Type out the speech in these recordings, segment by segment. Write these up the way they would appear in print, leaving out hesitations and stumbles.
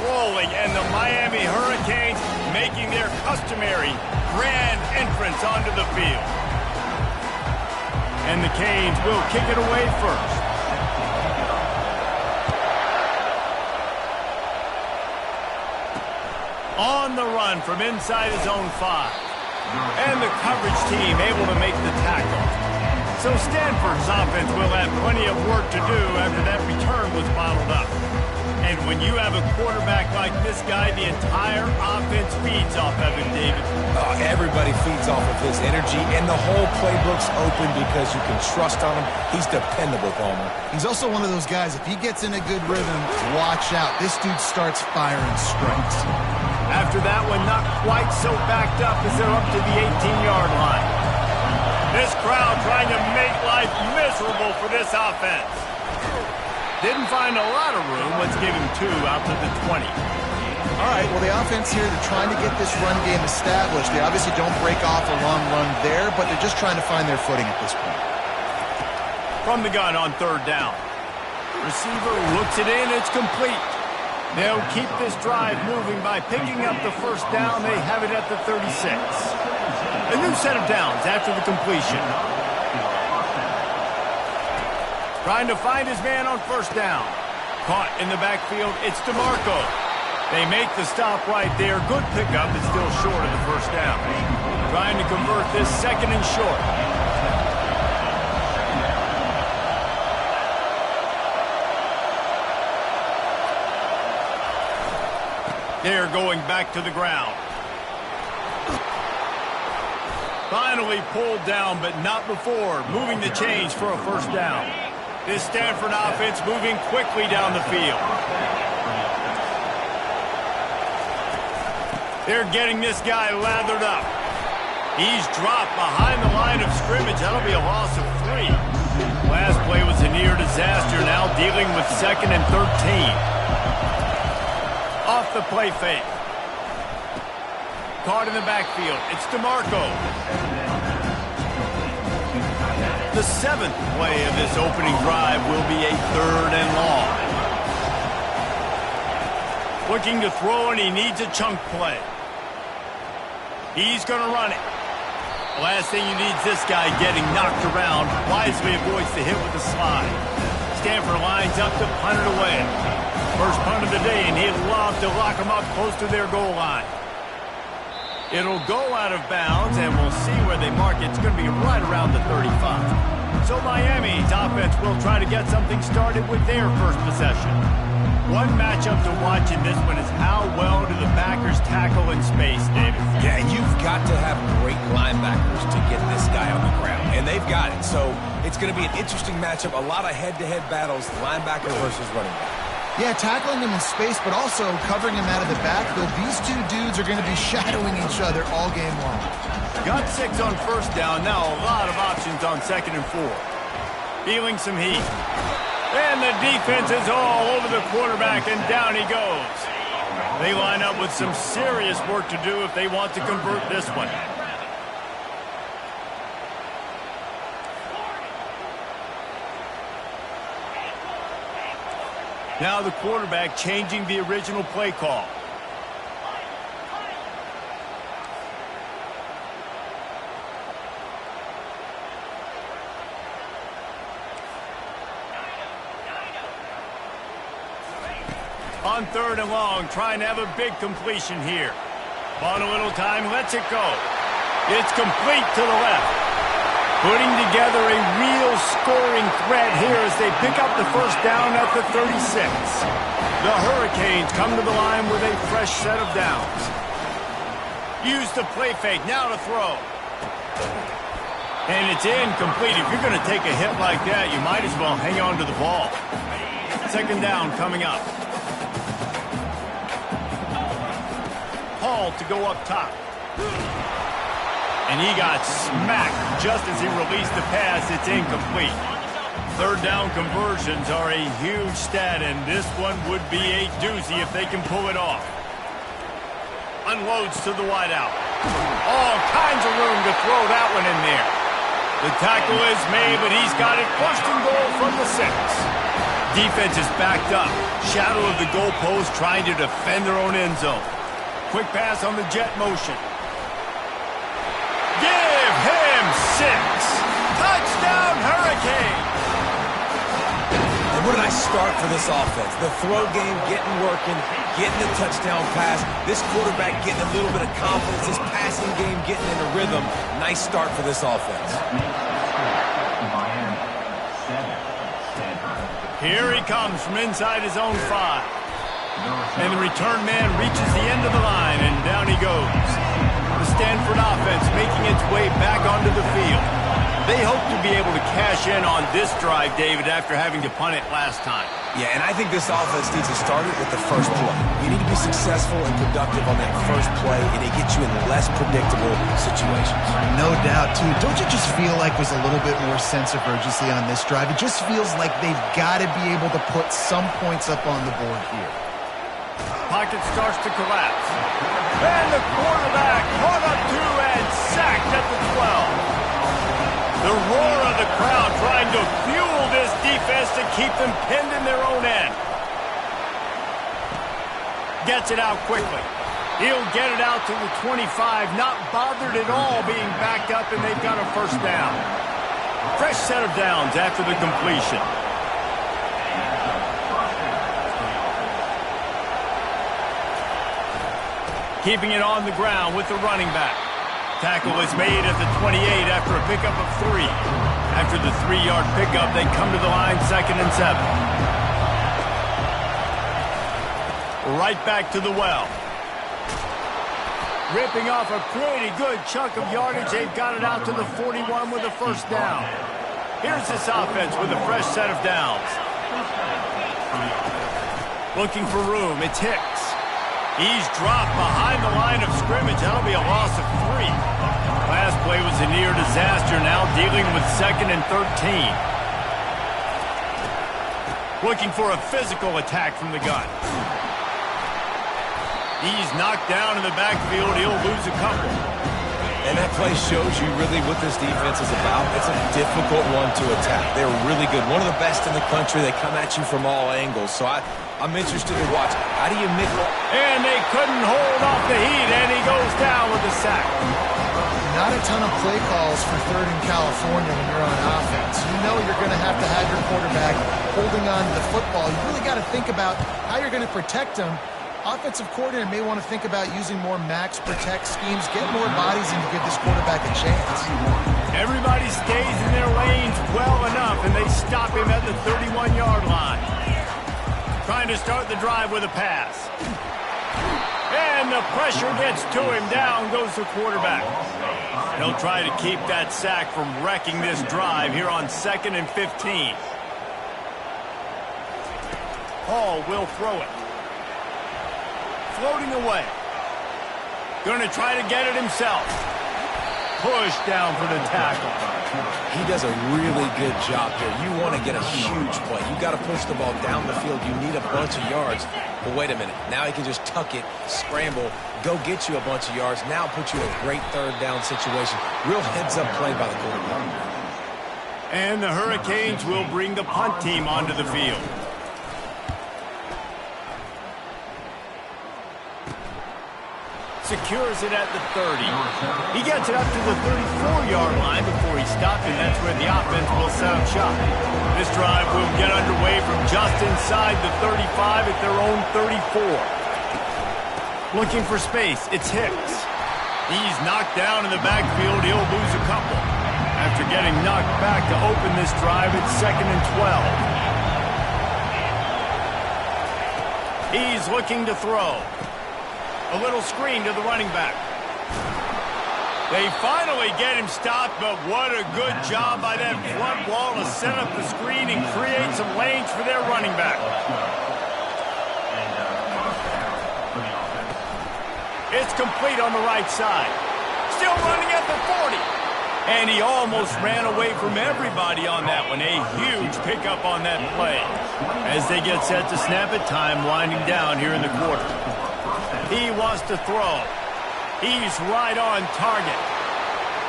rolling, and the Miami Hurricanes making their customary grand entrance onto the field. And the Canes will kick it away first. On the run from inside his own 5. And the coverage team able to make the tackle. So Stanford's offense will have plenty of work to do after that return was bottled up. And when you have a quarterback like this guy, the entire offense feeds off of him, David. Everybody feeds off of his energy, and the whole playbook's open because you can trust on him. He's dependable, Palmer. He's also one of those guys, if he gets in a good rhythm, watch out. This dude starts firing strikes. After that one, not quite so backed up as they're up to the 18-yard line. This crowd trying to make life miserable for this offense. Didn't find a lot of room. Let's give him 2 out to the 20. All right, well, the offense here, they're trying to get this run game established. They obviously don't break off a long run there, but they're just trying to find their footing at this point. From the gun on 3rd down. Receiver looks it in. It's complete. They'll keep this drive moving by picking up the 1st down. They have it at the 36. A new set of downs after the completion. Trying to find his man on 1st down. Caught in the backfield. It's DeMarco. They make the stop right there. Good pickup. It's still short of the 1st down. Trying to convert this 2nd and short. They're going back to the ground. Finally pulled down, but not before. Moving the chains for a 1st down. This Stanford offense moving quickly down the field. They're getting this guy lathered up. He's dropped behind the line of scrimmage. That'll be a loss of 3. Last play was a near disaster. Now dealing with 2nd and 13. Off the play fake. Caught in the backfield. It's DeMarco. The 7th play of this opening drive will be a 3rd and long. Looking to throw, and he needs a chunk play. He's going to run it. Last thing you need is this guy getting knocked around. Wisely avoids the hit with the slide. Stanford lines up to punt it away. First punt of the day, and he'd love to lock them up close to their goal line. It'll go out of bounds, and we'll see where they mark it. It's going to be right around the 35. So Miami's offense will try to get something started with their first possession. One matchup to watch in this one is how well do the backers tackle in space, David? Yeah, and you've got to have great linebackers to get this guy on the ground, and they've got it. So it's going to be an interesting matchup, a lot of head-to-head battles, linebacker versus running back. Yeah, tackling him in space, but also covering him out of the backfield. These 2 dudes are going to be shadowing each other all game long. Got 6 on 1st down. Now a lot of options on 2nd and 4. Feeling some heat. And the defense is all over the quarterback, and down he goes. They line up with some serious work to do if they want to convert this one. Now the quarterback changing the original play call. On 3rd and long, trying to have a big completion here. On a little time, lets it go. It's complete to the left. Putting together a real scoring threat here as they pick up the 1st down at the 36. The Hurricanes come to the line with a fresh set of downs. Use the play fake, now to throw. And it's incomplete. If you're going to take a hit like that, you might as well hang on to the ball. 2nd down coming up. Hall to go up top. And he got smacked just as he released the pass. It's incomplete. 3rd down conversions are a huge stat, and this one would be a doozy if they can pull it off. Unloads to the wideout. All kinds of room to throw that one in there. The tackle is made, but he's got it 1st and goal from the 6. Defense is backed up. Shadow of the goalpost trying to defend their own end zone. Quick pass on the jet motion. Give him 6. Touchdown, Hurricane. And where did I start for this offense? The throw game getting working, getting the touchdown pass. This quarterback getting a little bit of confidence. This passing game getting in a rhythm. Nice start for this offense. Here he comes from inside his own 5. And the return man reaches the end of the line, and down he goes. The Stanford offense making its way back onto the field. They hope to be able to cash in on this drive, David, after having to punt it last time. Yeah, and I think this offense needs to start it with the first play. You need to be successful and productive on that first play, and it gets you in less predictable situations. No doubt, too. Don't you just feel like there's a little bit more sense of urgency on this drive? It just feels like they've got to be able to put some points up on the board here. Pocket starts to collapse. And the quarterback caught up to and sacked at the 12. The roar of the crowd trying to fuel this defense to keep them pinned in their own end. Gets it out quickly. He'll get it out to the 25, not bothered at all being backed up, and they've got a first down. Fresh set of downs after the completion. Keeping it on the ground with the running back. Tackle is made at the 28 after a pickup of 3. After the 3-yard pickup, they come to the line 2nd and 7. Right back to the well. Ripping off a pretty good chunk of yardage. They've got it out to the 41 with a first down. Here's this offense with a fresh set of downs. Looking for room. It's Hicks. He's dropped behind the line of scrimmage. That'll be a loss of 3. Last play was a near disaster, now dealing with 2nd and 13. Looking for a physical attack from the gun. He's knocked down in the backfield. He'll lose a couple. And that play shows you really what this defense is about. It's a difficult one to attack. They're really good. One of the best in the country. They come at you from all angles. So I'm interested to watch. How do you mix it? And they couldn't hold off the heat, and he goes down with a sack. Not a ton of play calls for 3rd and California when you're on offense. You know you're going to have your quarterback holding on to the football. You really got to think about how you're going to protect him. Offensive coordinator may want to think about using more max protect schemes, get more bodies in to give this quarterback a chance. Everybody stays in their lanes well enough, and they stop him at the 31-yard line. Trying to start the drive with a pass. And the pressure gets to him. Down goes the quarterback. He'll try to keep that sack from wrecking this drive here on 2nd and 15. Hall will throw it. Floating away. Going to try to get it himself. Push down for the tackle. He does a really good job here. You want to get a huge play. You got to push the ball down the field. You need a bunch of yards. But wait a minute. Now he can just tuck it, scramble, go get you a bunch of yards. Now put you in a great 3rd down situation. Real heads-up play by the quarterback. And the Hurricanes will bring the punt team onto the field. Secures it at the 30. He gets it up to the 34-yard line before he stopped, and that's where the offense will set up shop. This drive will get underway from just inside the 35 at their own 34. Looking for space, it's Hicks. He's knocked down in the backfield. He'll lose a couple. After getting knocked back to open this drive, it's 2nd and 12. He's looking to throw. A little screen to the running back. They finally get him stopped, but what a good job by that front wall to set up the screen and create some lanes for their running back. It's complete on the right side. Still running at the 40. And he almost ran away from everybody on that one. A huge pickup on that play. As they get set to snap it, time winding down here in the quarter. He wants to throw. He's right on target.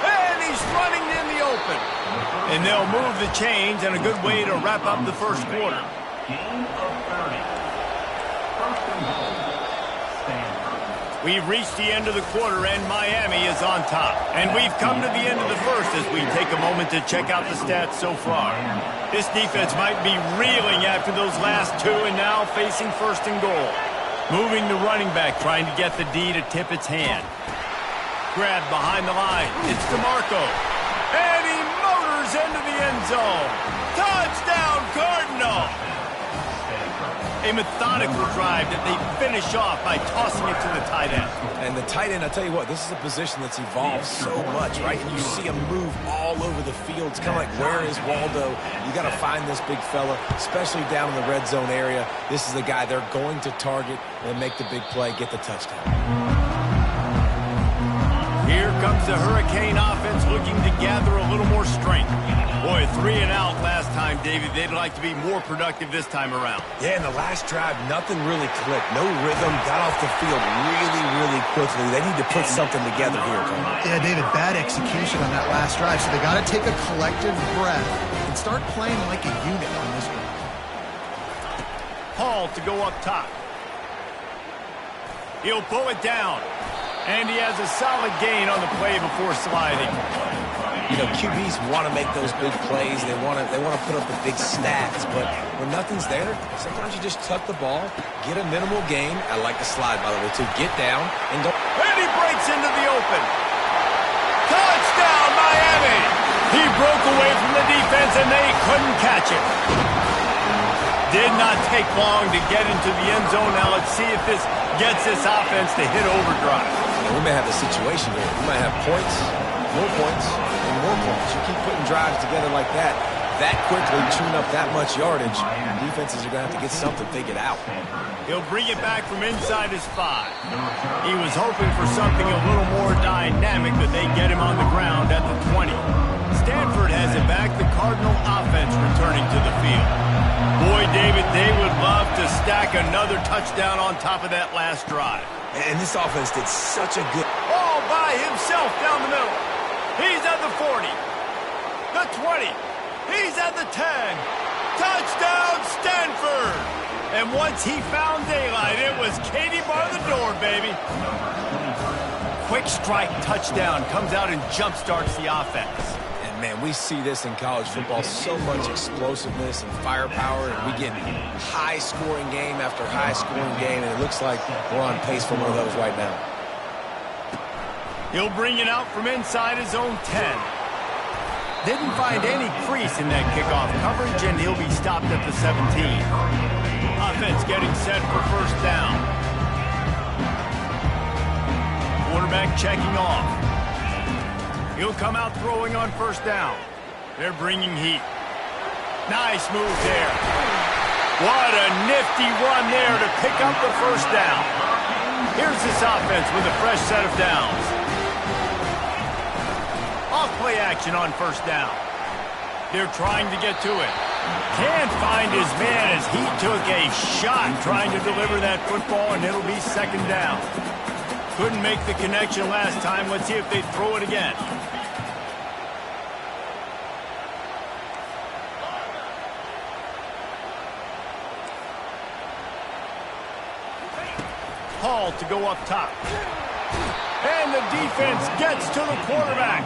And he's running in the open. And they'll move the chains, and a good way to wrap up the first quarter. Gain of 30. First and goal. Stanford. We've reached the end of the quarter, and Miami is on top. And we've come to the end of the first as we take a moment to check out the stats so far. This defense might be reeling after those last two and now facing first and goal. Moving the running back, trying to get the D to tip its hand. Grab behind the line. It's DeMarco. And he motors into the end zone. Touchdown, Cardinal! A methodical drive that they finish off by tossing it to the tight end. And the tight end, I'll tell you what, this is a position that's evolved so much, right? And you see him move all over the field. It's kind of like, where is Waldo? You got to find this big fella, especially down in the red zone area. This is the guy they're going to target and make the big play, get the touchdown. Here comes the Hurricane offense looking to gather a little more strength. Boy, 3 and out last time, David. They'd like to be more productive this time around. Yeah, in the last drive, nothing really clicked. No rhythm, got off the field really, really quickly. They need to put something together here, Tony. Yeah, David, bad execution on that last drive, so they got to take a collective breath and start playing like a unit on this one. Hall to go up top. He'll pull it down. And he has a solid gain on the play before sliding. You know, QBs want to make those big plays. They want to put up the big stats. But when nothing's there, sometimes you just tuck the ball, get a minimal gain. I like the slide, by the way, too. Get down and go. And he breaks into the open. Touchdown, Miami! He broke away from the defense, and they couldn't catch him. Did not take long to get into the end zone. Now let's see if this gets this offense to hit overdrive. We may have a situation here. We might have points, and more points. You keep putting drives together like that quickly, chewing up that much yardage, defenses are going to have to get something figured out. He'll bring it back from inside his 5. He was hoping for something a little more dynamic, but they get him on the ground at the 20. Stanford has it back, the Cardinal offense returning to the field. Boy, David, they would love to stack another touchdown on top of that last drive. And this offense did such a good... All by himself down the middle. He's at the 40. The 20. He's at the 10. Touchdown, Stanford! And once he found daylight, it was Katie bar the door, baby. Quick strike touchdown comes out and jump-starts the offense. Man, we see this in college football, so much explosiveness and firepower, and we get high-scoring game after high-scoring game, and it looks like we're on pace for one of those right now. He'll bring it out from inside his own 10. Didn't find any crease in that kickoff coverage, and he'll be stopped at the 17. Offense getting set for first down. Quarterback checking off. He'll come out throwing on first down. They're bringing heat. Nice move there. What a nifty run there to pick up the first down. Here's this offense with a fresh set of downs. Off-play action on first down. They're trying to get to it. Can't find his man as he took a shot trying to deliver that football, and it'll be second down. Couldn't make the connection last time. Let's see if they throw it again. Hall to go up top. And the defense gets to the quarterback.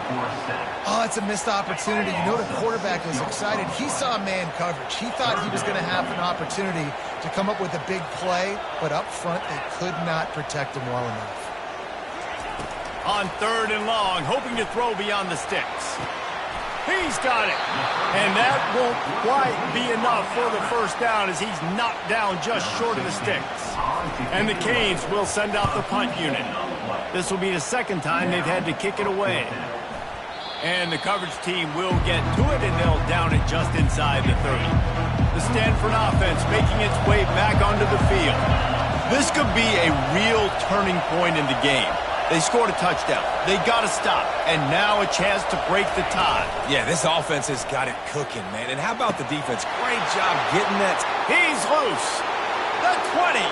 Oh, it's a missed opportunity. You know the quarterback was excited. He saw man coverage. He thought he was going to have an opportunity to come up with a big play, but up front they could not protect him well enough. On third and long, hoping to throw beyond the sticks. He's got it. And that won't quite be enough for the first down as he's knocked down just short of the sticks. And the Canes will send out the punt unit. This will be the second time they've had to kick it away. And the coverage team will get to it, and they'll down it just inside the 30. The Stanford offense making its way back onto the field. This could be a real turning point in the game. They scored a touchdown. They got to stop. And now a chance to break the tie. Yeah, this offense has got it cooking, man. And how about the defense? Great job getting that. He's loose. The 20.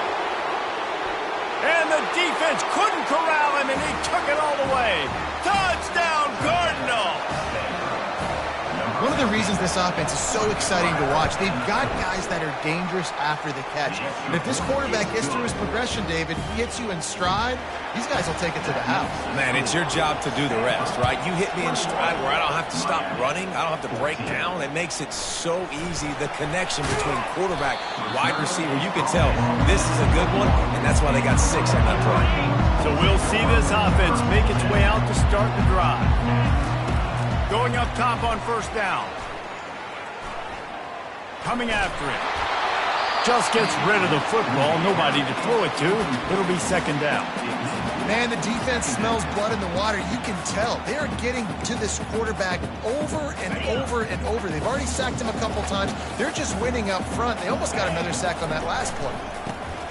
And the defense couldn't corral him, and he took it all the way. Touchdown, Cardinal. One of the reasons this offense is so exciting to watch. They've got guys that are dangerous after the catch. And if this quarterback gets through his progression, David, he hits you in stride, these guys will take it to the house. Man, it's your job to do the rest, right? You hit me in stride where I don't have to stop running. I don't have to break down. It makes it so easy. The connection between quarterback, wide receiver, you can tell this is a good one, and that's why they got 6 on that play. So we'll see this offense make its way out to start the drive. Going up top on first down. Coming after it. Just gets rid of the football. Nobody to throw it to. It'll be second down. Man, the defense smells blood in the water. You can tell. They are getting to this quarterback over and over and over. They've already sacked him a couple times. They're just winning up front. They almost got another sack on that last play.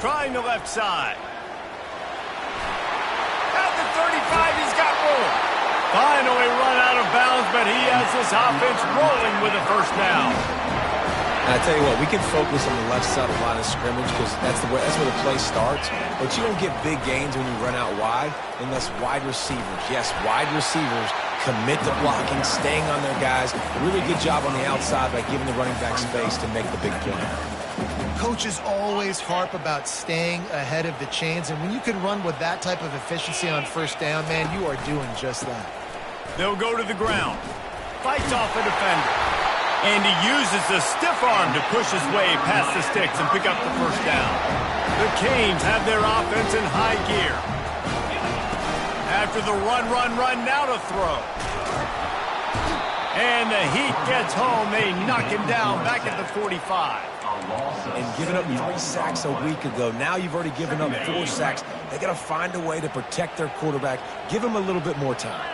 Trying the left side. At the 35, he's got room. Finally run out of bounds, but he has this offense rolling with a first down. And I tell you what, we can focus on the left side of the line of scrimmage because that's where the play starts. But you don't get big gains when you run out wide unless wide receivers, yes, wide receivers commit to blocking, staying on their guys. A really good job on the outside by giving the running back space to make the big play. Coaches always harp about staying ahead of the chains, and when you can run with that type of efficiency on first down, man, you are doing just that. They'll go to the ground. Fights off a defender. And he uses the stiff arm to push his way past the sticks and pick up the first down. The Canes have their offense in high gear. After the run, now to throw. And the Heat gets home. They knock him down back at the 45. And giving up 3 sacks a week ago. Now you've already given up 4 sacks. They got to find a way to protect their quarterback. Give him a little bit more time.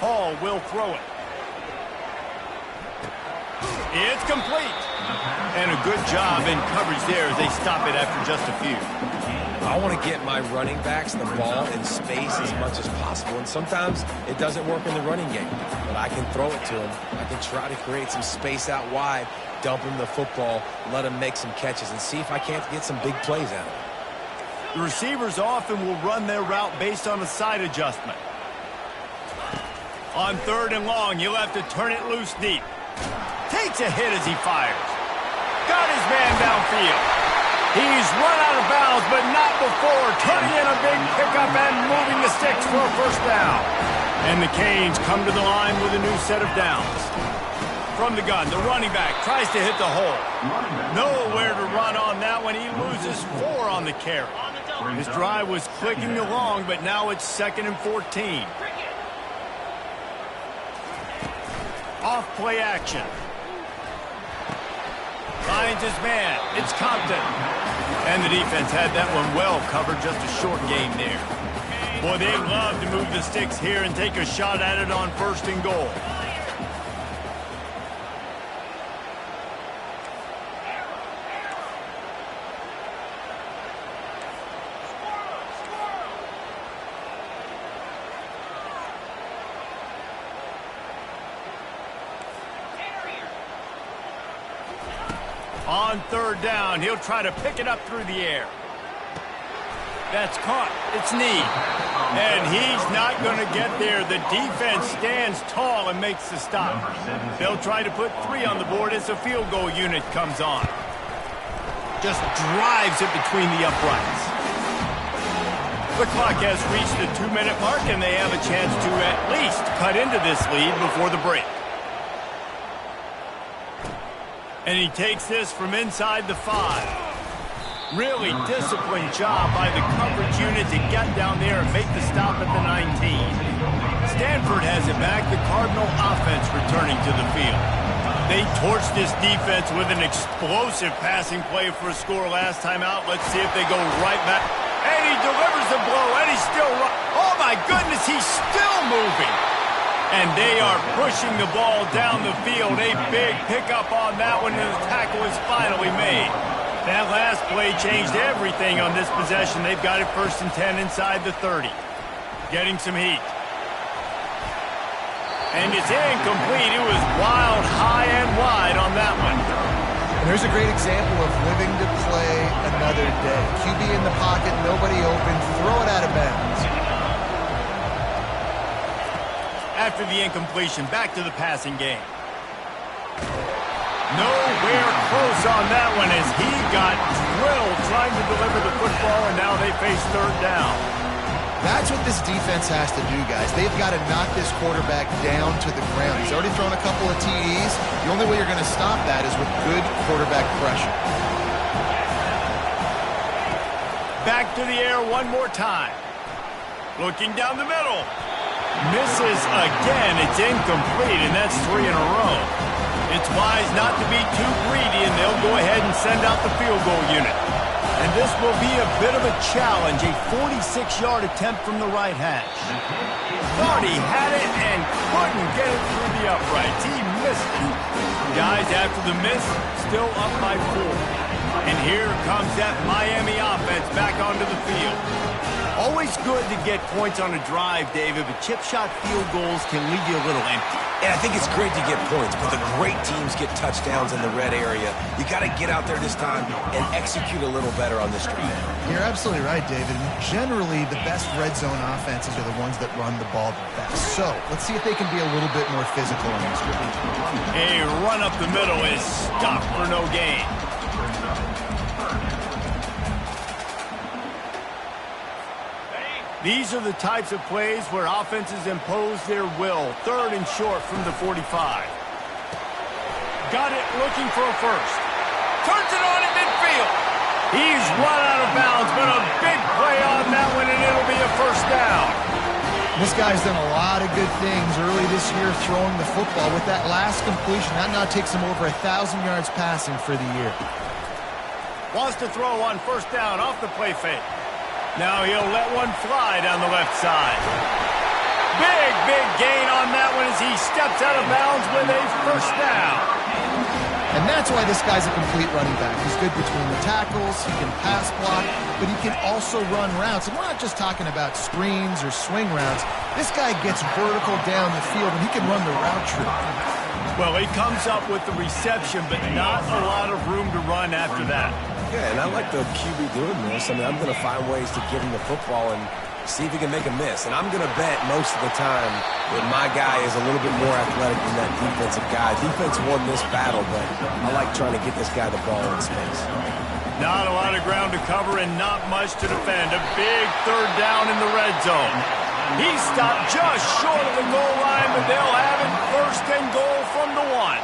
Hall will throw it. It's complete. And a good job in coverage there as they stop it after just a few. I want to get my running backs the ball in space as much as possible. And sometimes it doesn't work in the running game. But I can throw it to them. I can try to create some space out wide, dump him the football, let him make some catches, and see if I can't get some big plays out of it. The receivers often will run their route based on a side adjustment. On third and long, you'll have to turn it loose deep. Takes a hit as he fires. Got his man downfield. He's run out of bounds, but not before turning in a big pickup and moving the sticks for a first down. And the Canes come to the line with a new set of downs. From the gun, the running back tries to hit the hole. Nowhere to run on that one. He loses 4 on the carry. His drive was clicking along, but now it's 2nd and 14. Off play action. Finds his man. It's Compton. And the defense had that one well covered. Just a short game there. Boy, they love to move the sticks here and take a shot at it on 1st and goal. On third down, he'll try to pick it up through the air. That's caught. It's Need. And he's not going to get there. The defense stands tall and makes the stop. They'll try to put 3 on the board as the field goal unit comes on. Just drives it between the uprights. The clock has reached the 2-minute mark, and they have a chance to at least cut into this lead before the break. And he takes this from inside the 5. Really disciplined job by the coverage unit to get down there and make the stop at the 19. Stanford has it back. The Cardinal offense returning to the field. They torched this defense with an explosive passing play for a score last time out. Let's see if they go right back. And he delivers the blow, and he's still oh my goodness, he's still moving. And they are pushing the ball down the field. A big pickup on that one, and the tackle is finally made. That last play changed everything on this possession. They've got it 1st and 10 inside the 30. Getting some heat. And it's incomplete. It was wild, high and wide on that one. And there's a great example of living to play another day. QB in the pocket, nobody open, throw it out of bounds. after the incompletion. Back to the passing game. Nowhere close on that one as he got drilled trying to deliver the football, and now they face third down. That's what this defense has to do, guys. They've got to knock this quarterback down to the ground. He's already thrown a couple of TDs. The only way you're going to stop that is with good quarterback pressure. Back to the air one more time. Looking down the middle. Misses again. It's incomplete, and that's 3 in a row. It's wise not to be too greedy, and they'll go ahead and send out the field goal unit. And this will be a bit of a challenge, a 46-yard attempt from the right hash. Thought he had it and couldn't get it through the uprights. He missed it. Guys, after the miss, still up by 4. And here comes that Miami offense back onto the field. Always good to get points on a drive, David, but chip shot field goals can leave you a little empty. And I think it's great to get points, but the great teams get touchdowns in the red area. You got to get out there this time and execute a little better on this drive. You're absolutely right, David. And generally, the best red zone offenses are the ones that run the ball the best. So let's see if they can be a little bit more physical on this drive. A run up the middle is stopped for no gain. These are the types of plays where offenses impose their will. Third and short from the 45. Got it looking for a first. Turns it on at midfield. He's run out of bounds, but a big play on that one, and it'll be a first down. This guy's done a lot of good things early this year throwing the football. With that last completion, that now takes him over 1,000 yards passing for the year. Wants to throw on first down off the play fake. Now he'll let one fly down the left side. Big gain on that one as he steps out of bounds with a first down. And that's why this guy's a complete running back. He's good between the tackles, he can pass block, but he can also run routes. And we're not just talking about screens or swing routes. This guy gets vertical down the field, and he can run the route tree. Well, he comes up with the reception, but not a lot of room to run after that. Yeah, and I like the QB doing this. I mean, I'm going to find ways to give him the football and see if he can make a miss. And I'm going to bet most of the time that my guy is a little bit more athletic than that defensive guy. Defense won this battle, but I like trying to get this guy the ball in space. Not a lot of ground to cover and not much to defend. A big third down in the red zone. He stopped just short of the goal line, but they'll have it first and goal from the 1.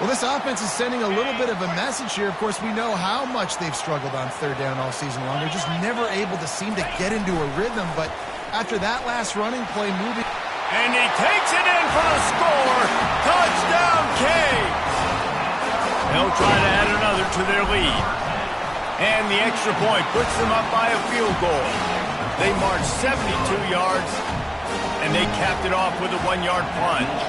Well, this offense is sending a little bit of a message here. Of course, we know how much they've struggled on third down all season long. They're just never able to seem to get into a rhythm. But after that last running play moving... And he takes it in for the score. Touchdown, Canes. They'll try to add another to their lead. And the extra point puts them up by a field goal. They marched 72 yards, and they capped it off with a 1-yard plunge.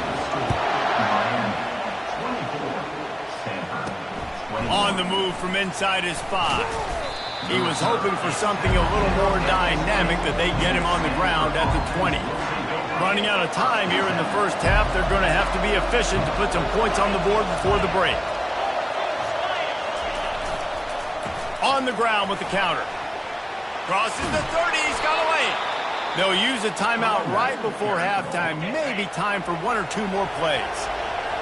On the move from inside his 5. He was hoping for something a little more dynamic that they get him on the ground at the 20. Running out of time here in the first half, they're going to have to be efficient to put some points on the board before the break. On the ground with the counter. Crosses the 30, he's got a lane. They'll use a timeout right before halftime, maybe time for 1 or 2 more plays.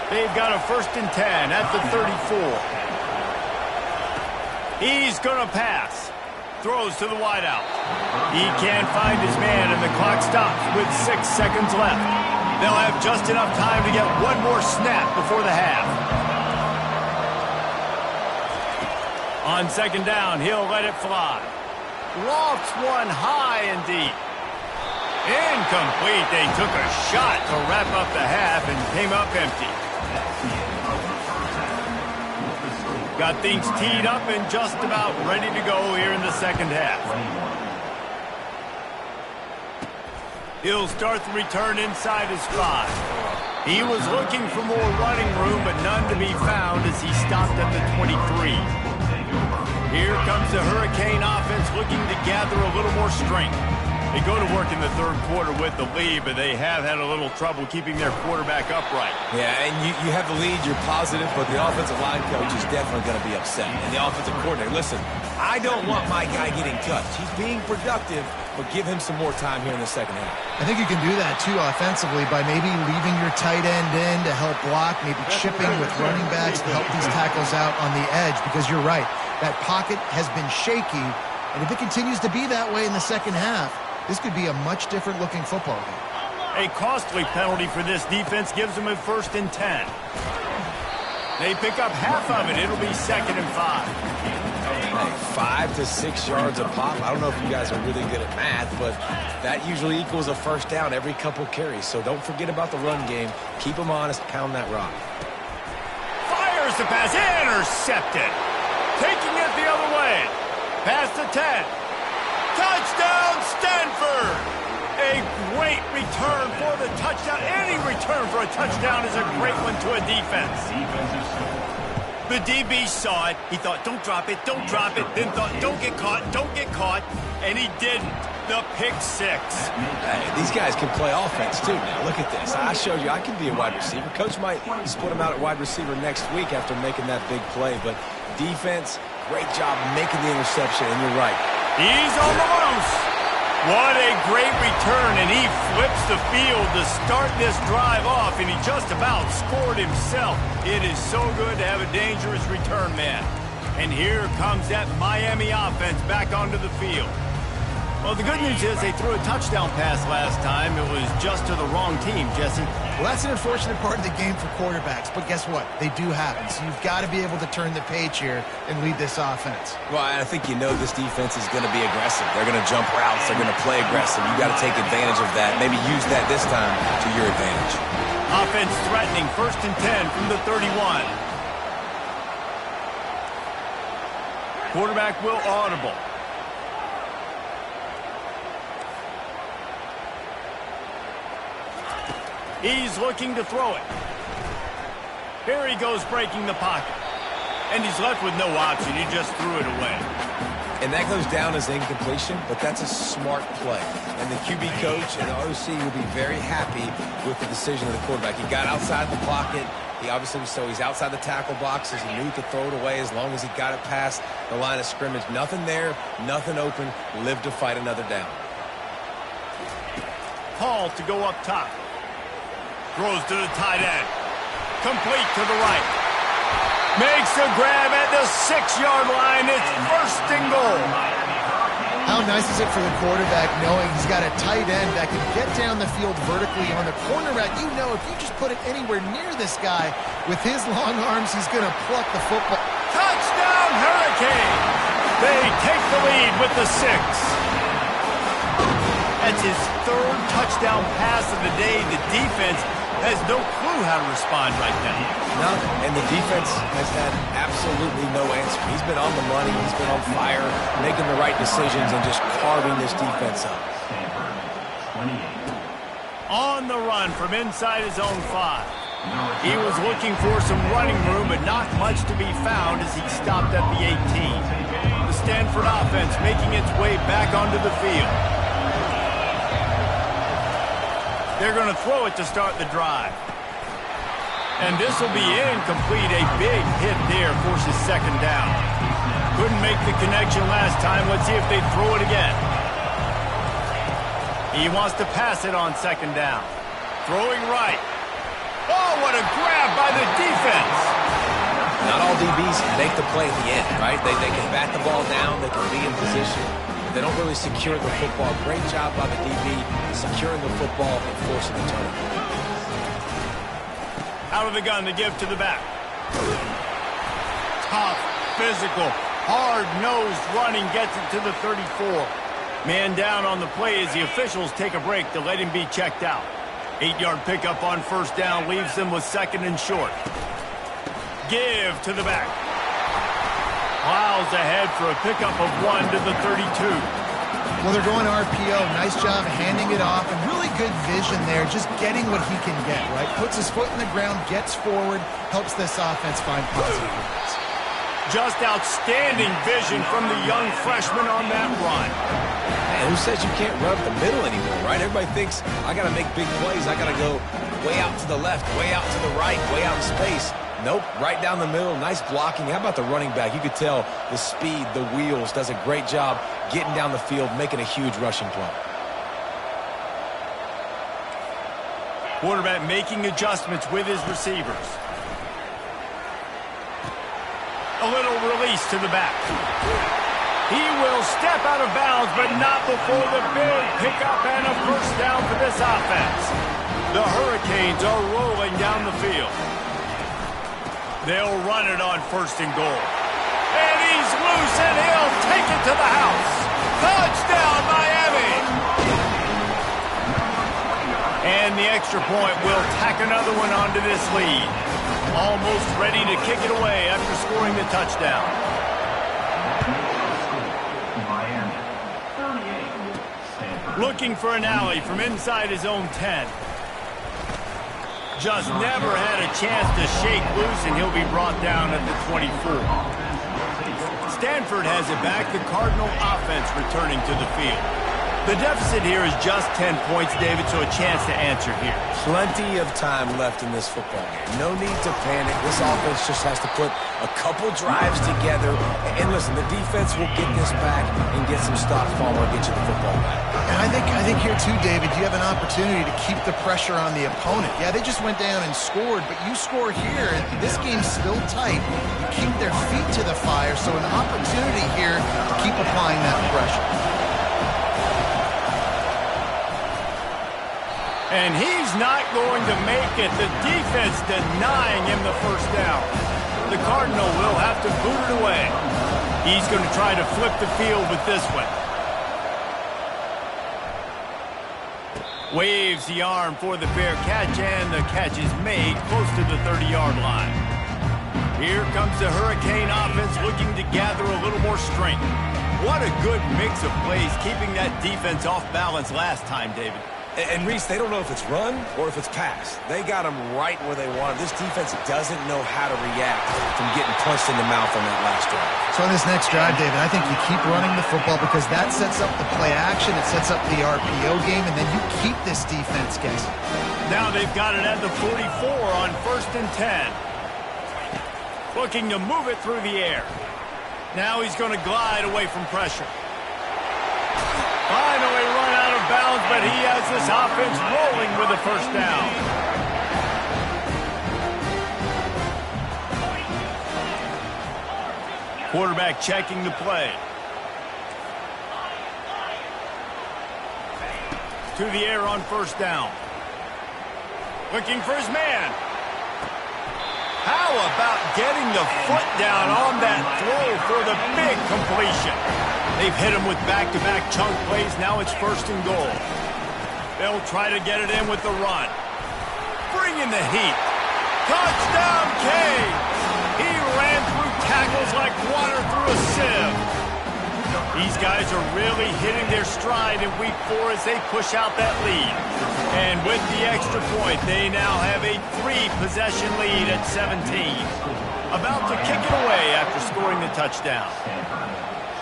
They've got a 1st and 10 at the 34. He's going to pass. Throws to the wideout. He can't find his man, and the clock stops with 6 seconds left. They'll have just enough time to get one more snap before the half. On 2nd down, he'll let it fly. Lofts one high and deep. Incomplete. They took a shot to wrap up the half and came up empty. Got things teed up and just about ready to go here in the second half. He'll start the return inside his 5. He was looking for more running room, but none to be found as he stopped at the 23. Here comes the Hurricane offense looking to gather a little more strength. They go to work in the third quarter with the lead, but they have had a little trouble keeping their quarterback upright. Yeah, and you have the lead, you're positive, but the offensive line coach is definitely going to be upset. And the offensive coordinator, listen, I don't want my guy getting touched. He's being productive, but give him some more time here in the second half. I think you can do that, too, offensively, by maybe leaving your tight end in to help block, maybe chipping with running backs to help these tackles out on the edge, because you're right. That pocket has been shaky, and if it continues to be that way in the second half, this could be a much different-looking football game. A costly penalty for this defense gives them a 1st and 10. They pick up half of it. It'll be 2nd and 5. Hey, 5 to 6 yards a pop. I don't know if you guys are really good at math, but that usually equals a first down every couple carries. So don't forget about the run game. Keep them honest. Pound that rock. Fires the pass. Intercepted. Taking it the other way. Past the 10. Touchdown, Stanford! A great return for the touchdown. Any return for a touchdown is a great one to a defense. The DB saw it. He thought, don't drop it, don't drop it. Then thought, don't get caught. And he didn't. The pick 6. Hey, these guys can play offense, too, now. Look at this. I showed you I can be a wide receiver. Coach might just put him out at wide receiver next week after making that big play. But defense, great job making the interception, and you're right. He's on the loose. What a great return, and he flips the field to start this drive off, and he just about scored himself. It is so good to have a dangerous return man. And here comes that Miami offense back onto the field. Well, the good news is they threw a touchdown pass last time. It was just to the wrong team, Jesse. Well, that's an unfortunate part of the game for quarterbacks, but guess what? They do happen, so you've got to be able to turn the page here and lead this offense. Well, I think you know this defense is going to be aggressive. They're going to jump routes. They're going to play aggressive. You've got to take advantage of that. Maybe use that this time to your advantage. Offense threatening, 1st and 10 from the 31. Quarterback will audible. He's looking to throw it. Here he goes breaking the pocket. And he's left with no option. He just threw it away. And that goes down as incompletion, but that's a smart play. And the QB coach and the OC will be very happy with the decision of the quarterback. He got outside the pocket. He obviously, so he's outside the tackle boxes. He knew to throw it away as long as he got it past the line of scrimmage. Nothing there, nothing open. Live to fight another down. Hall to go up top. Throws to the tight end. Complete to the right. Makes a grab at the 6-yard line. It's 1st and goal. How nice is it for the quarterback knowing he's got a tight end that can get down the field vertically on the corner route? You know if you just put it anywhere near this guy, with his long arms, he's going to pluck the football. Touchdown, Hurricane! They take the lead with the 6. That's his 3rd touchdown pass of the day. The defense has no clue how to respond right now. No, and the defense has had absolutely no answer. He's been on the money. He's been on fire, making the right decisions and just carving this defense up. On the run from inside his own 5. He was looking for some running room, but not much to be found as he stopped at the 18. The Stanford offense making its way back onto the field. They're going to throw it to start the drive. And this will be incomplete. A big hit there forces 2nd down. Couldn't make the connection last time. Let's see if they throw it again. He wants to pass it on 2nd down. Throwing right. Oh, what a grab by the defense. Not all DBs make the play at the end, right? They can bat the ball down. They can be in position. They don't really secure the football. Great job by the DB securing the football and forcing the turnover. Out of the gun to give to the back. Tough, physical, hard-nosed running gets it to the 34. Man down on the play as the officials take a break to let him be checked out. 8-yard pickup on 1st down leaves them with 2nd and short. Give to the back. Plows ahead for a pickup of 1 to the 32. Well, they're going RPO. Nice job handing it off, and really good vision there, just getting what he can get, right? Puts his foot in the ground, gets forward, helps this offense find positive points. Just outstanding vision from the young freshman on that run. Man, who says you can't run up the middle anymore, right? Everybody thinks, I got to make big plays. I got to go way out to the left, way out to the right, way out in space. Nope, right down the middle. Nice blocking. How about the running back? You could tell the speed, the wheels, does a great job getting down the field, making a huge rushing play. Quarterback making adjustments with his receivers. A little release to the back. He will step out of bounds, but not before the big pickup and a first down for this offense. The Hurricanes are rolling down the field. They'll run it on 1st and goal. And he's loose, and he'll take it to the house. Touchdown, Miami! And the extra point will tack another one onto this lead. Almost ready to kick it away after scoring the touchdown. Looking for an alley from inside his own 10. Just never had a chance to shake loose, and he'll be brought down at the 24. Stanford has it back. The Cardinal offense returning to the field. The deficit here is just 10 points, David, so a chance to answer here. Plenty of time left in this football game. No need to panic. This offense just has to put a couple drives together. And listen, the defense will get this back and get some stops while we'll get you the football back. And I think here too, David, you have an opportunity to keep the pressure on the opponent. Yeah, they just went down and scored, but you score here, and this game's still tight. You keep their feet to the fire, so an opportunity here to keep applying that pressure. And he's not going to make it. The defense denying him the first down. The Cardinal will have to boot it away. He's going to try to flip the field with this one. Waves the arm for the fair catch, and the catch is made close to the 30-yard line. Here comes the Hurricane offense looking to gather a little more strength. What a good mix of plays, keeping that defense off balance last time, David. And Reese, they don't know if it's run or if it's pass. They got them right where they want them. This defense doesn't know how to react from getting punched in the mouth on that last drive. So on this next drive, David, I think you keep running the football because that sets up the play action, it sets up the RPO game, and then you keep this defense guessing. Now they've got it at the 44 on 1st and 10. Looking to move it through the air. Now he's going to glide away from pressure. Finally run out of bounds, but he has this offense rolling with a first down. Quarterback checking the play. To the air on 1st down. Looking for his man. How about getting the foot down on that throw for the big completion? They've hit him with back-to-back chunk plays. Now it's 1st and goal. They'll try to get it in with the run. Bring in the heat. Touchdown, Kane! He ran through tackles like water through a sieve. These guys are really hitting their stride in week 4 as they push out that lead. And with the extra point, they now have a 3-possession lead at 17. About to kick it away after scoring the touchdown.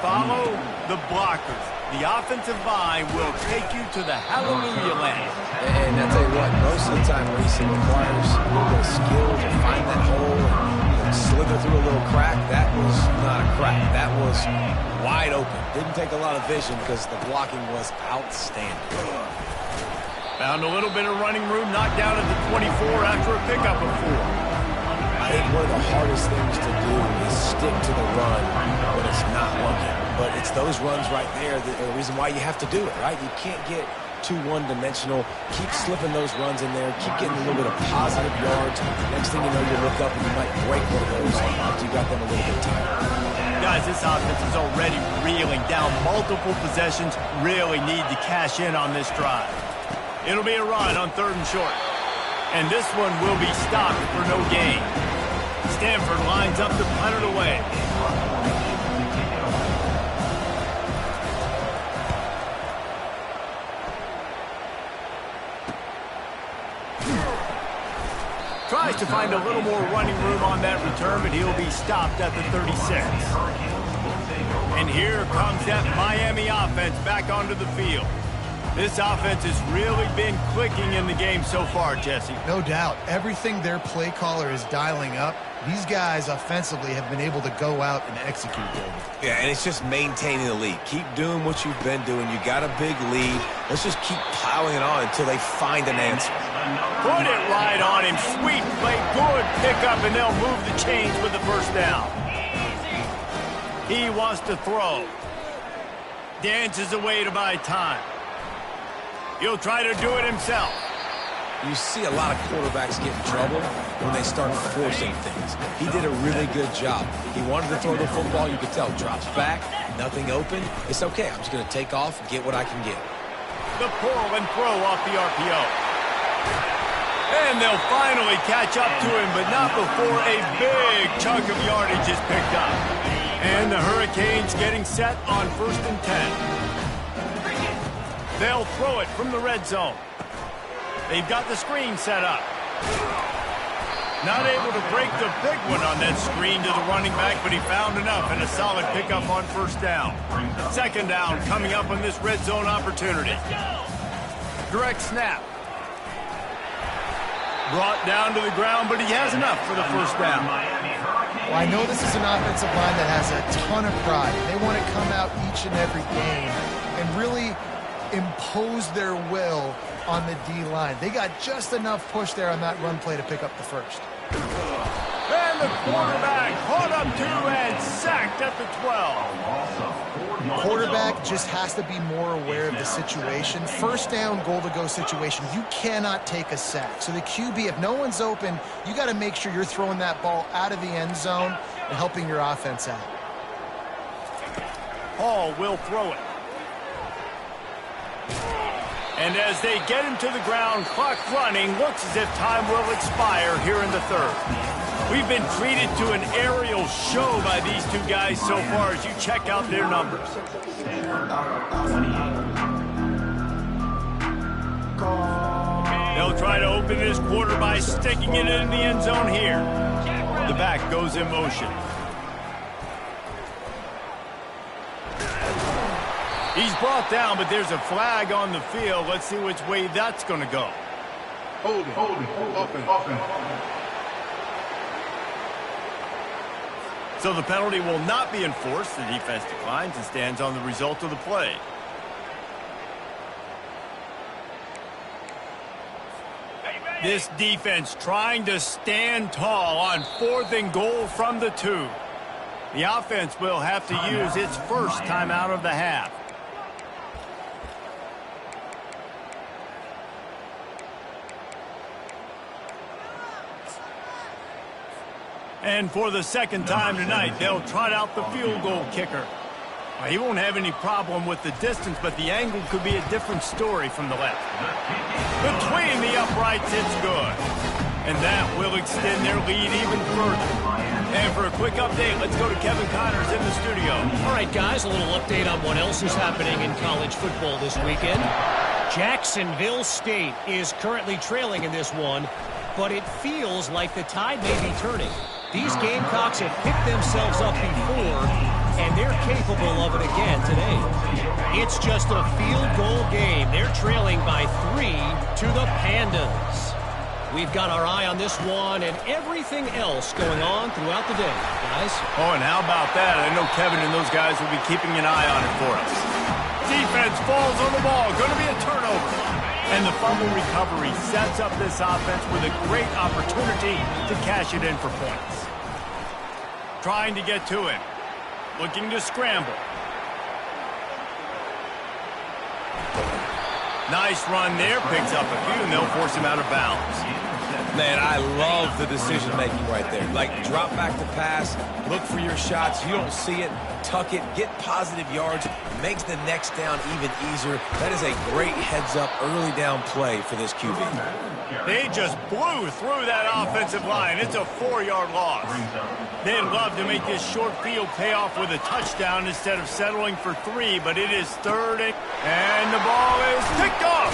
Follow the blockers. The offensive line will take you to the hallelujah land. And I tell you what, most of the time racing requires a little bit of skill to find that hole and slither through a little crack. That was not a crack. That was wide open. Didn't take a lot of vision because the blocking was outstanding. Found a little bit of running room, knocked down at the 24 after a pickup of 4. I think one of the hardest things to do is stick to the run when it's not working. But it's those runs right there that are the reason why you have to do it, right? You can't get too one-dimensional. Keep slipping those runs in there. Keep getting a little bit of positive yards. Next thing you know, you look up and you might break one of those after you got them a little bit tighter. Guys, this offense is already reeling down multiple possessions. Really need to cash in on this drive. It'll be a run on 3rd and short. And this one will be stopped for no gain. Stanford lines up to punt it away. tries to find a little more running room on that return, but he'll be stopped at the 36. And here comes that Miami offense back onto the field. This offense has really been clicking in the game so far, Jesse. No doubt. Everything their play caller is dialing up, these guys offensively have been able to go out and execute them. Yeah, and it's just maintaining the lead. Keep doing what you've been doing. You got a big lead. Let's just keep plowing it on until they find an answer. Put it right on him. Sweet play. Good pickup, and they'll move the chains with the first down. He wants to throw. Dances away to buy time. He'll try to do it himself. You see a lot of quarterbacks get in trouble when they start forcing things. He did a really good job. He wanted to throw the football. You could tell. Drops back, nothing open. It's okay. I'm just going to take off and get what I can get. The pull and throw off the RPO. And they'll finally catch up to him, but not before a big chunk of yardage is picked up. And the Hurricanes getting set on 1st and 10. They'll throw it from the red zone. They've got the screen set up. Not able to break the big one on that screen to the running back, but he found enough and a solid pickup on 1st down. 2nd down coming up on this red zone opportunity. Direct snap. Brought down to the ground, but he has enough for the 1st down. Well, I know this is an offensive line that has a ton of pride. They want to come out each and every game and really impose their will on the D-line. They got just enough push there on that run play to pick up the 1st. And the quarterback caught up to and sacked at the 12. Quarterback just has to be more aware of the situation. 1st down, goal-to-go situation. You cannot take a sack. So the QB, if no one's open, you got to make sure you're throwing that ball out of the end zone and helping your offense out. Hall will throw it. And as they get him to the ground, clock running, looks as if time will expire here in the 3rd. We've been treated to an aerial show by these two guys so far as you check out their numbers. They'll try to open this quarter by sticking it in the end zone here. The back goes in motion. He's brought down, but there's a flag on the field. Let's see which way that's going to go. Holding, open. So the penalty will not be enforced. The defense declines and stands on the result of the play. This defense trying to stand tall on 4th and goal from the 2. The offense will have to use its first timeout of the half. And for the 2nd time tonight, they'll trot out the field goal kicker. Well, he won't have any problem with the distance, but the angle could be a different story from the left. Between the uprights, it's good. And that will extend their lead even further. And for a quick update, let's go to Kevin Connors in the studio. All right, guys, a little update on what else is happening in college football this weekend. Jacksonville State is currently trailing in this one, but it feels like the tide may be turning. These Gamecocks have picked themselves up before, and they're capable of it again today. It's just a field goal game. They're trailing by 3 to the Pandas. We've got our eye on this one and everything else going on throughout the day, guys. Oh, and how about that? I know Kevin and those guys will be keeping an eye on it for us. Defense falls on the ball. Going to be a turnover. And the fumble recovery sets up this offense with a great opportunity to cash it in for points. Trying to get to him. Looking to scramble. Nice run there. Picks up a few, and they'll force him out of bounds. Man, I love the decision-making right there. Like, drop back to pass, look for your shots. You don't see it, tuck it, get positive yards, makes the next down even easier. That is a great heads-up, early down play for this QB. They just blew through that offensive line. It's a 4-yard loss. They'd love to make this short field pay off with a touchdown instead of settling for 3, but it is 3rd, and the ball is picked off.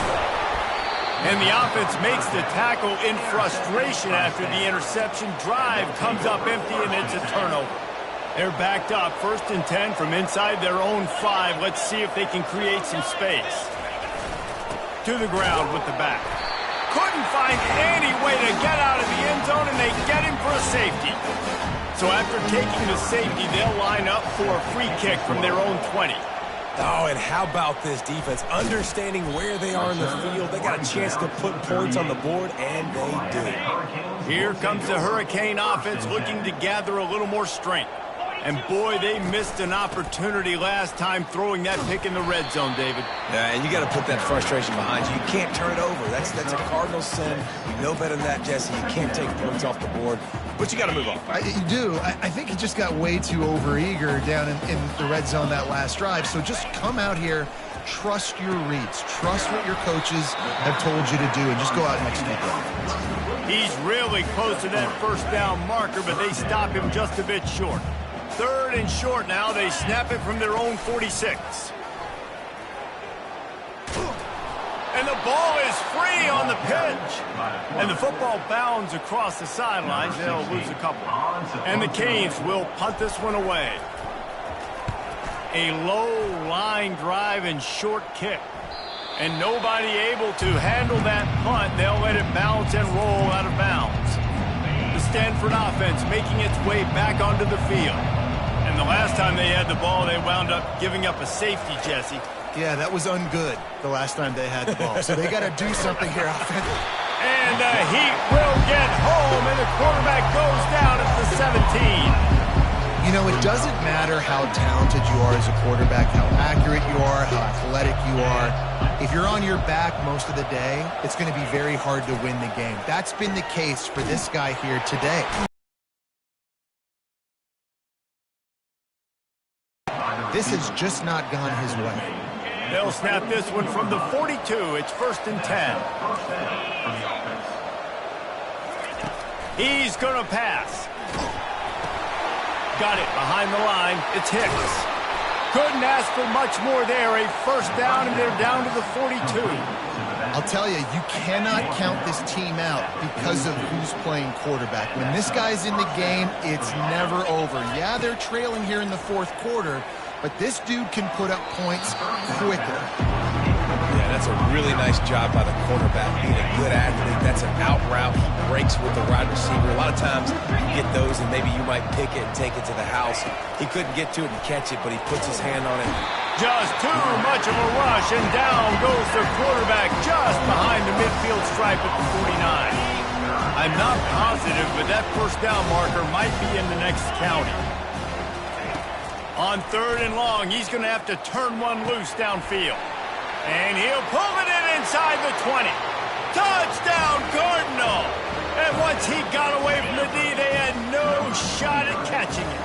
And the offense makes the tackle in frustration after the interception. Drive comes up empty, and it's a turnover. They're backed up, 1st and 10 from inside their own 5. Let's see if they can create some space. To the ground with the back. Couldn't find any way to get out of the end zone, and they get him for a safety. So after taking the safety, they'll line up for a free kick from their own 20. Oh, and how about this defense? Understanding where they are in the field. They got a chance to put points on the board, and they do. Here comes the Hurricane offense looking to gather a little more strength. And boy, they missed an opportunity last time throwing that pick in the red zone, David. Yeah, and you got to put that frustration behind you. You can't turn it over. That's a cardinal sin. You know better than that, Jesse. You can't take points off the board. But you got to move on. You do. I think he just got way too overeager down in the red zone that last drive. So just come out here, trust your reads, trust what your coaches have told you to do, and just go out and execute that. He's really close to that 1st down marker, but they stop him just a bit short. 3rd and short now. They snap it from their own 46. And the ball is free on the pitch. And the football bounds across the sidelines. They'll lose a couple. And the Canes will punt this one away. A low line drive and short kick. And nobody able to handle that punt. They'll let it bounce and roll out of bounds. The Stanford offense making its way back onto the field. And the last time they had the ball, they wound up giving up a safety, Jesse. Yeah, that was ungood the last time they had the ball. So they got to do something here offensively. And the Heat will get home, and the quarterback goes down at the 17. You know, it doesn't matter how talented you are as a quarterback, how accurate you are, how athletic you are. If you're on your back most of the day, it's going to be very hard to win the game. That's been the case for this guy here today. This has just not gone his way. They'll snap this one from the 42. It's 1st and 10. He's going to pass. Got it behind the line. It's Hicks. Couldn't ask for much more there. A 1st down, and they're down to the 42. I'll tell you, you cannot count this team out because of who's playing quarterback. When this guy's in the game, it's never over. Yeah, they're trailing here in the 4th quarter, but this dude can put up points quicker. Yeah, that's a really nice job by the quarterback, being a good athlete. That's an out route. He breaks with the wide receiver. A lot of times you get those and maybe you might pick it and take it to the house. He couldn't get to it and catch it, but he puts his hand on it. Just too much of a rush, and down goes the quarterback just behind the midfield stripe at the 49. I'm not positive, but that 1st down marker might be in the next county. On 3rd and long, he's going to have to turn one loose downfield. And he'll pull it in inside the 20. Touchdown, Cardinal! And once he got away from the D, they had no shot at catching it.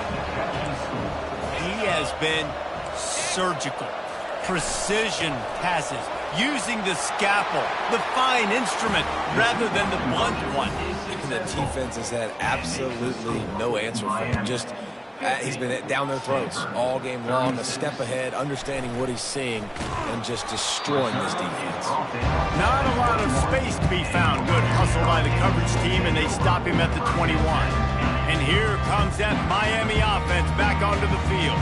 He has been surgical, precision passes, using the scalpel, the fine instrument, rather than the blunt one. The defense has had absolutely no answer for him. Just he's been down their throats all game long, a step ahead, understanding what he's seeing, and just destroying this defense. Not a lot of space to be found. Good hustle by the coverage team, and they stop him at the 21. And here comes that Miami offense back onto the field.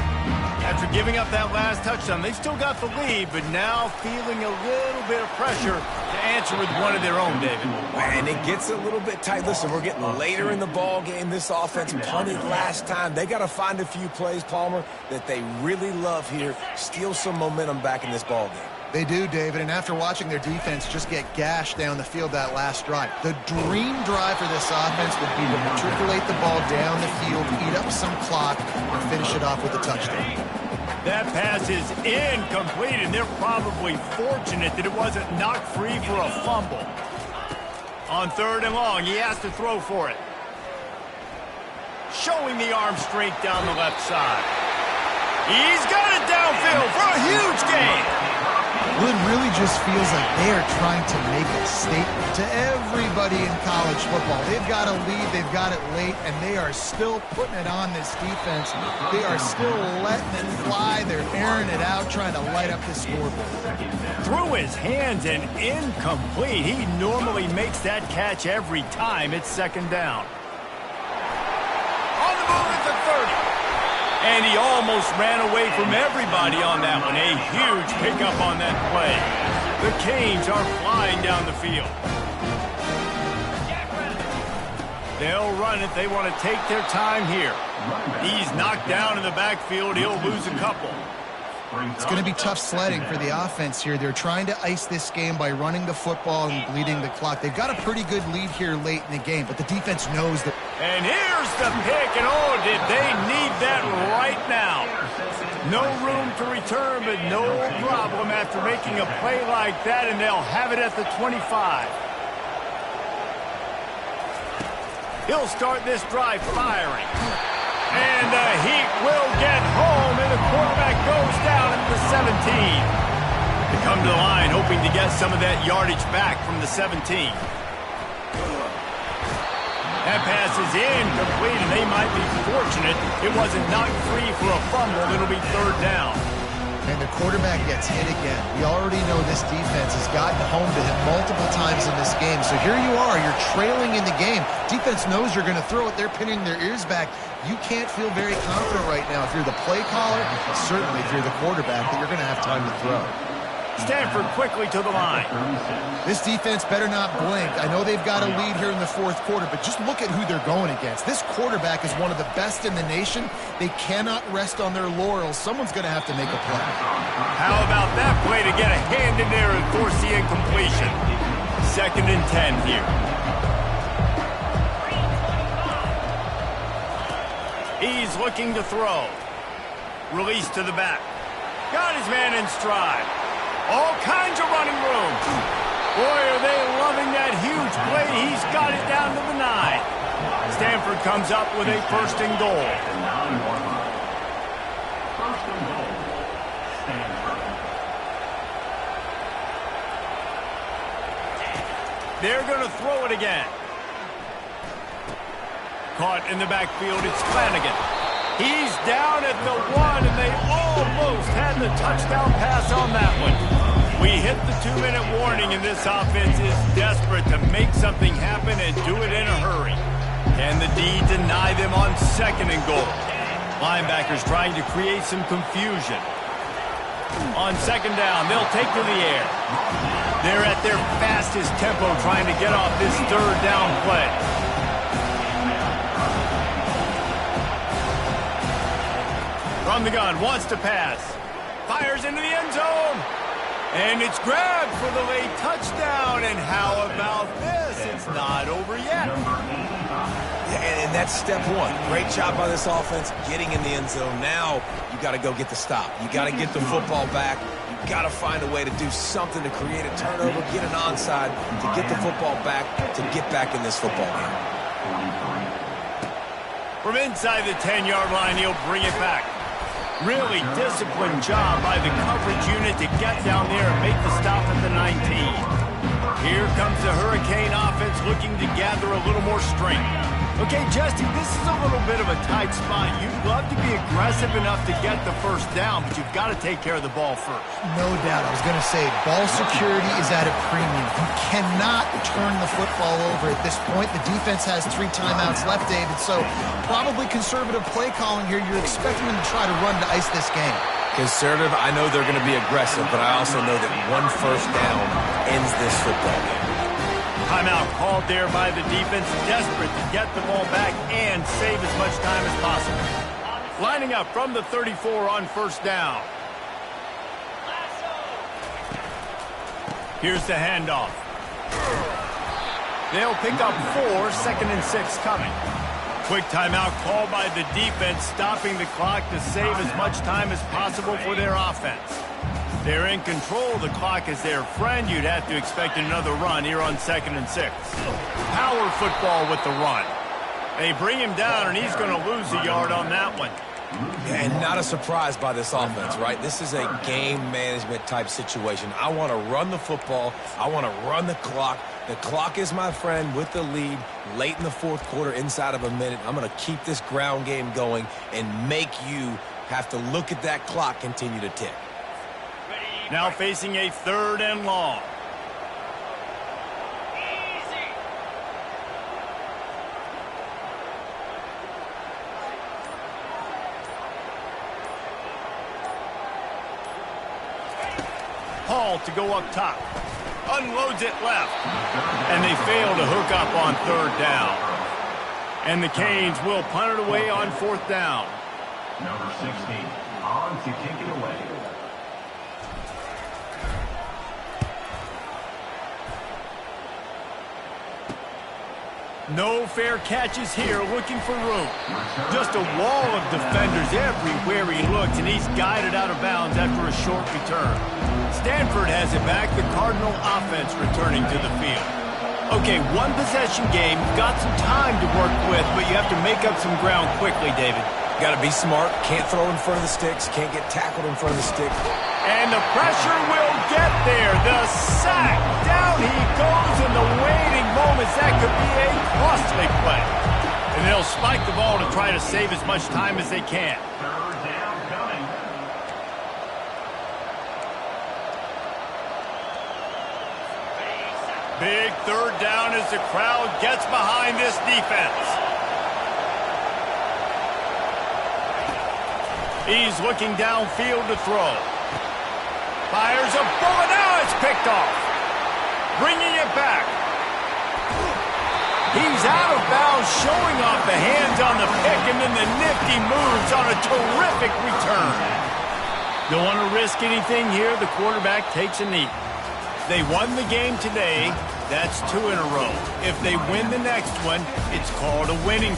After giving up that last touchdown, they've still got the lead, but now feeling a little bit of pressure to answer with one of their own, David. And it gets a little bit tight. Listen, we're getting later in the ball game. This offense punted last time. They got to find a few plays, Palmer, that they really love here. Steal some momentum back in this ball game. They do, David, and after watching their defense just get gashed down the field that last drive, the dream drive for this offense would be to matriculate the ball down the field, eat up some clock, and finish it off with a touchdown. That pass is incomplete, and they're probably fortunate that it wasn't knocked free for a fumble. On 3rd and long, he has to throw for it. Showing the arm strength down the left side. He's got it downfield for a huge gain. Well, it really just feels like they are trying to make a statement to everybody in college football. They've got a lead, they've got it late, and they are still putting it on this defense. They are still letting it fly. They're airing it out, trying to light up the scoreboard. Through his hands and incomplete. He normally makes that catch every time. It's second down. On the move at the 30. And he almost ran away from everybody on that one. A huge pickup on that play. The Canes are flying down the field. They'll run it. They want to take their time here. He's knocked down in the backfield. He'll lose a couple. It's going to be tough sledding for the offense here. They're trying to ice this game by running the football and bleeding the clock. They've got a pretty good lead here late in the game, but the defense knows that. And here's the pick, and oh, did they need that right now. No room to return, but no problem after making a play like that, and they'll have it at the 25. He'll start this drive firing. And the Heat will get home, and the quarterback goes down at the 17. They come to the line hoping to get some of that yardage back from the 17. That pass is incomplete, and they might be fortunate it wasn't knocked free for a fumble. It'll be third down. And the quarterback gets hit again. We already know this defense has gotten home to him multiple times in this game. So here you are, you're trailing in the game. Defense knows you're going to throw it. They're pinning their ears back. You can't feel very confident right now if you're the play caller, certainly if you're the quarterback, that you're going to have time to throw. Stanford quickly to the line. This defense better not blink. I know they've got a lead here in the fourth quarter, but just look at who they're going against. This quarterback is one of the best in the nation. They cannot rest on their laurels. Someone's going to have to make a play. How about that play to get a hand in there and force the incompletion? Second and 10 here. He's looking to throw. Release to the back. Got his man in stride. All kinds of running room. Boy, are they loving that huge play. He's got it down to the 9. Stanford comes up with a first and goal. First and goal. Stanford. They're going to throw it again. Caught in the backfield, it's Flanagan. He's down at the 1, and they almost had the touchdown pass on that one. We hit the 2-minute warning, and this offense is desperate to make something happen and do it in a hurry. Can the D deny them on second and goal? Linebackers trying to create some confusion. On second down, they'll take to the air. They're at their fastest tempo trying to get off this third down play. From the gun, wants to pass. Fires into the end zone. And it's grabbed for the late touchdown. And how about this? It's not over yet. And that's step one. Great job by this offense getting in the end zone. Now you got to go get the stop. You got to get the football back. You got to find a way to do something to create a turnover, get an onside, to get the football back, to get back in this football game. From inside the 10-yard line, he'll bring it back. Really disciplined job by the coverage unit to get down there and make the stop at the 19. Here comes the Hurricane offense looking to gather a little more strength. Okay, Justy, this is a little bit of a tight spot. You'd love to be aggressive enough to get the first down, but you've got to take care of the ball first. No doubt. I was going to say, ball security is at a premium. You cannot turn the football over at this point. The defense has 3 timeouts left, David, so probably conservative play calling here. You're expecting them to try to run to ice this game. Conservative, I know they're going to be aggressive, but I also know that one first down ends this football game. Timeout called there by the defense, desperate to get the ball back and save as much time as possible. Lining up from the 34 on first down. Here's the handoff. They'll pick up 4, second and 6 coming. Quick timeout called by the defense, stopping the clock to save as much time as possible for their offense. They're in control. The clock is their friend. You'd have to expect another run here on second and 6. Power football with the run. They bring him down, and he's going to lose a yard on that one. And not a surprise by this offense, right? This is a game management type situation. I want to run the football. I want to run the clock. The clock is my friend with the lead late in the fourth quarter, inside of a minute. I'm going to keep this ground game going and make you have to look at that clock continue to tick. Now facing a 3rd and long. Hall to go up top. Unloads it left. And they fail to hook up on 3rd down. And the Canes will punt it away on 4th down. Number 16 on to kick it away. No fair catches here, looking for room. Just a wall of defenders everywhere he looks, and he's guided out of bounds after a short return. Stanford has it back, the Cardinal offense returning to the field. Okay, 1-possession game, got some time to work with, but you have to make up some ground quickly, David. Got to be smart. Can't throw in front of the sticks. Can't get tackled in front of the stick. And the pressure will get there. The sack. Down he goes in the waiting moments. That could be a costly play. And they'll spike the ball to try to save as much time as they can. 3rd down coming. Big 3rd down as the crowd gets behind this defense. He's looking downfield to throw. Fires a bullet. Now it's picked off. Bringing it back. He's out of bounds, showing off the hands on the pick, and then the nifty moves on a terrific return. Don't want to risk anything here. The quarterback takes a knee. They won the game today. That's 2 in a row. If they win the next one, it's called a winning.